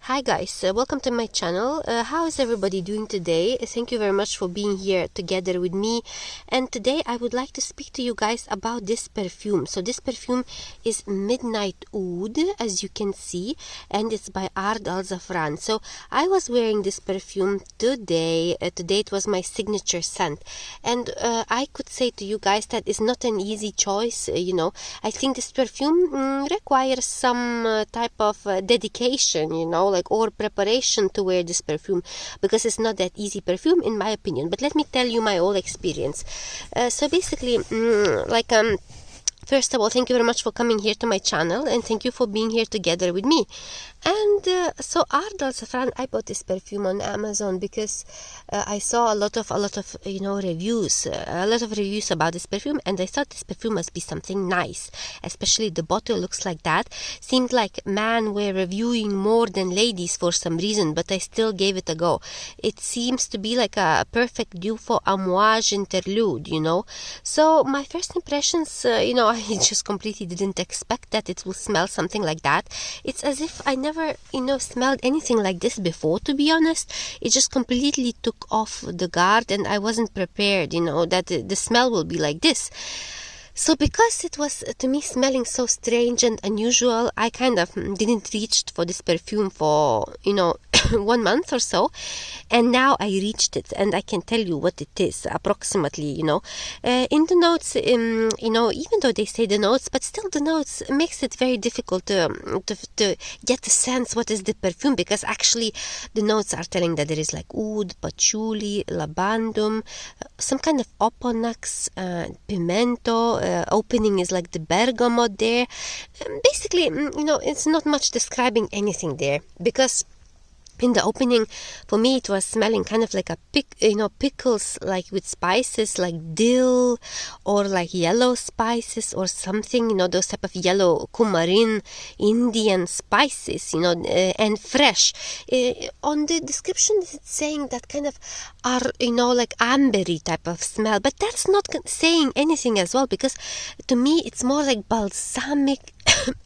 Hi guys, welcome to my channel. How is everybody doing today? Thank you very much for being here together with me. And today I would like to speak to you guys about this perfume. So this perfume is Midnight Oud, as you can see, and it's by ARD ZAAFARAN. So I was wearing this perfume today. Today it was my signature scent, and I could say to you guys that it's not an easy choice. I think this perfume requires some type of dedication, or preparation to wear this perfume, because it's not that easy perfume in my opinion. But let me tell you my whole experience. So basically, first of all, thank you very much for coming here to my channel, and thank you for being here together with me. And so ARD ZAAFARAN, I bought this perfume on Amazon because I saw a lot of reviews, about this perfume, and I thought this perfume must be something nice. Especially the bottle looks like that. Seemed like men were reviewing more than ladies for some reason, but I still gave it a go. It seems to be like a perfect dupe for Amouage interlude, So my first impressions, I just completely didn't expect that it will smell something like that. It's as if I never smelled anything like this before, to be honest. It just completely took off the guard, and I wasn't prepared, that the smell will be like this. So because it was, to me, smelling so strange and unusual, I kind of didn't reach for this perfume for, 1 month or so. And now I reached it, and I can tell you what it is, approximately, in the notes, even though they say the notes, but still the notes makes it very difficult to get the sense what is the perfume, because actually the notes are telling that there is like oud, patchouli, labandum, some kind of oponax, pimento, opening is like the bergamot there. Basically, it's not much describing anything there, because in the opening, for me, it was smelling kind of like pickles, like with spices, like dill, or like yellow spices or something, those type of yellow coumarin Indian spices, and fresh. On the description, it's saying that kind of are, like ambery type of smell, but that's not saying anything as well, because to me, it's more like balsamic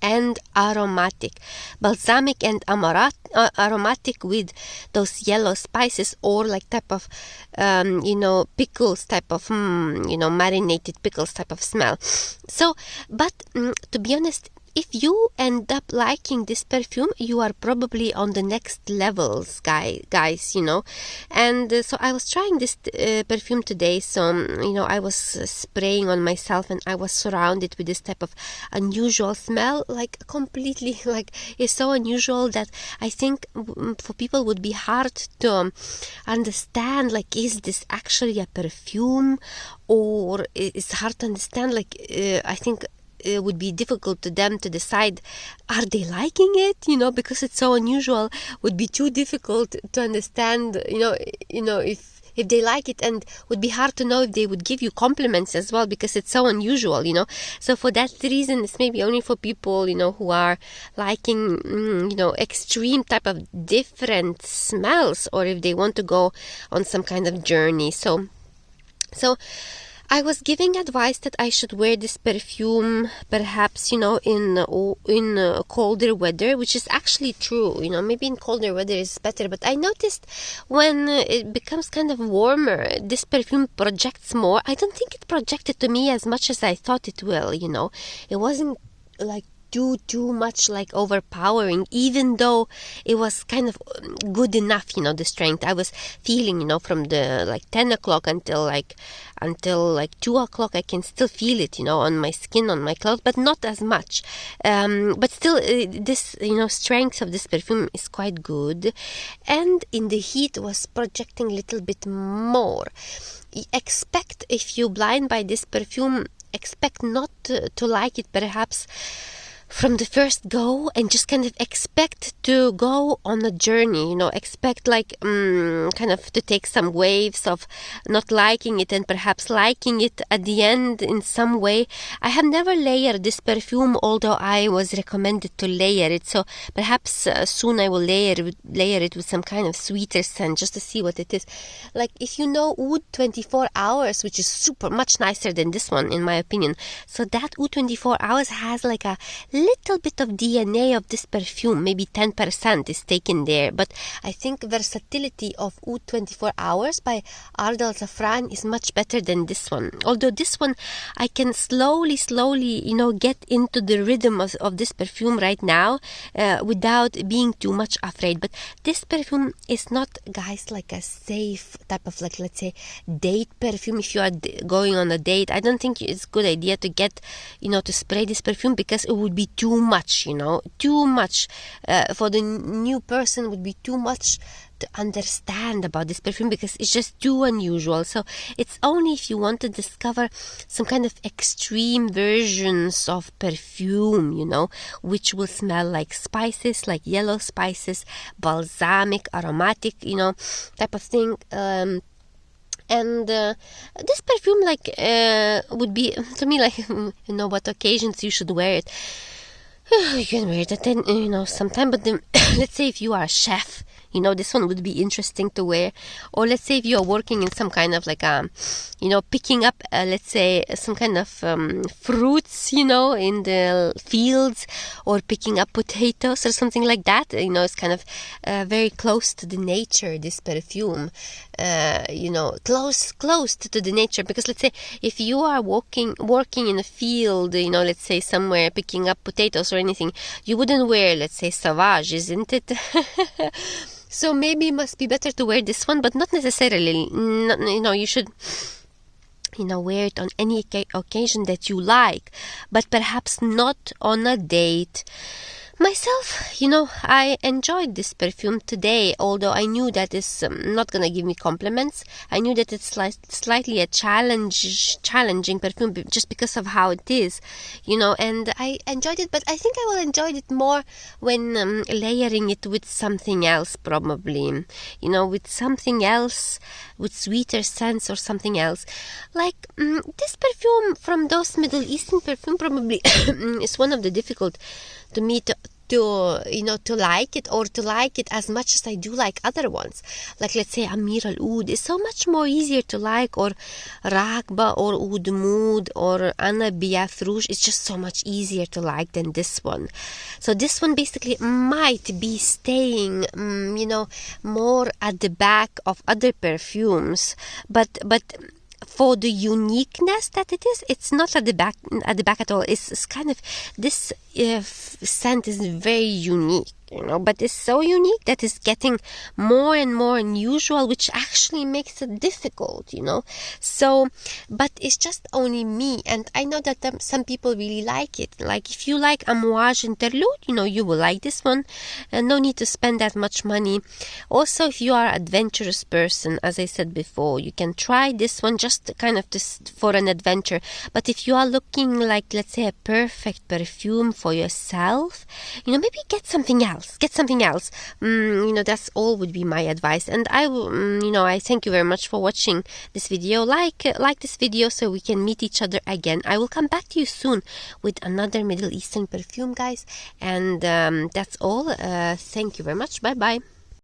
and aromatic. Balsamic and aromatic with those yellow spices, or like type of pickles type of marinated pickles type of smell. So but to be honest, if you end up liking this perfume, you are probably on the next levels, guys, And so I was trying this perfume today. So, I was spraying on myself, and I was surrounded with this type of unusual smell, like completely, like it's so unusual that I think for people would be hard to understand, like, is this actually a perfume, or it's hard to understand, like, I think it would be difficult to them to decide, are they liking it, because it's so unusual. Would be too difficult to understand, if they like it, and would be hard to know if they would give you compliments as well, because it's so unusual, So for that reason, it's maybe only for people, who are liking, extreme type of different smells, or if they want to go on some kind of journey. So I was giving advice that I should wear this perfume perhaps, in colder weather, which is actually true. Maybe in colder weather is better, but I noticed when it becomes kind of warmer, this perfume projects more. I don't think it projected to me as much as I thought it will, It wasn't like too much like overpowering, even though it was kind of good enough, the strength I was feeling, from the like 10 o'clock until 2 o'clock. I can still feel it, on my skin, on my clothes, but not as much. But still, this, strength of this perfume is quite good. And in the heat was projecting a little bit more. Expect, if you blind by this perfume, expect not to like it perhaps from the first go, and just kind of expect to go on a journey, expect like kind of to take some waves of not liking it and perhaps liking it at the end in some way. I have never layered this perfume, although I was recommended to layer it, so perhaps soon I will layer it with some kind of sweeter scent, just to see what it is. Like, if OUD 24 hours, which is super much nicer than this one in my opinion, so that OUD 24 hours has like a little bit of DNA of this perfume, maybe 10% is taken there, but I think versatility of OUD 24 Hours by ARD ZAAFARAN is much better than this one. Although this one, I can slowly, get into the rhythm of this perfume right now without being too much afraid. But this perfume is not, guys, like a safe type of, like, let's say, date perfume. If you are going on a date, I don't think it's a good idea to get, to spray this perfume, because it would be too much, too much for the new person, would be too much to understand about this perfume, because it's just too unusual. So it's only if you want to discover some kind of extreme versions of perfume, which will smell like spices, like yellow spices, balsamic, aromatic, type of thing. And this perfume, would be, to me, like, what occasions you should wear it. You can wear it at sometime, but then, let's say if you are a chef, this one would be interesting to wear. Or let's say if you are working in some kind of picking up, let's say, some kind of fruits, in the fields, or picking up potatoes or something like that. It's kind of very close to the nature, this perfume. Close to the nature, because let's say if you are working in a field, let's say somewhere picking up potatoes or anything, you wouldn't wear, let's say, Sauvage, isn't it? So maybe it must be better to wear this one, but not necessarily. You should, wear it on any occasion that you like, but perhaps not on a date. Myself, I enjoyed this perfume today, although I knew that it's not going to give me compliments. I knew that it's slightly a challenging perfume just because of how it is, and I enjoyed it, but I think I will enjoy it more when layering it with something else, probably, with something else, with sweeter scents or something else. Like this perfume from those Middle Eastern perfume probably is one of the difficult to me to like it, or to like it as much as I do like other ones. Like, let's say, Amir al-Oud is so much more easier to like, or Rakba, or Oud Mood, or Anna Biath Rouge. It's just so much easier to like than this one. So this one basically might be staying, more at the back of other perfumes, but for the uniqueness that it is, it's not at the back at all. It's kind of, this scent is very unique, but it's so unique that it's getting more and more unusual, which actually makes it difficult, So, but it's just only me, and I know that some people really like it. Like, if you like Amouage Interlude, you will like this one, and no need to spend that much money. Also, if you are an adventurous person, as I said before, you can try this one just kind of for an adventure. But if you are looking like, let's say, a perfect perfume for yourself, maybe get something else. That's all would be my advice. And I will, I thank you very much for watching this video. Like this video so we can meet each other again. I will come back to you soon with another Middle Eastern perfume, guys. And that's all. Thank you very much. Bye bye.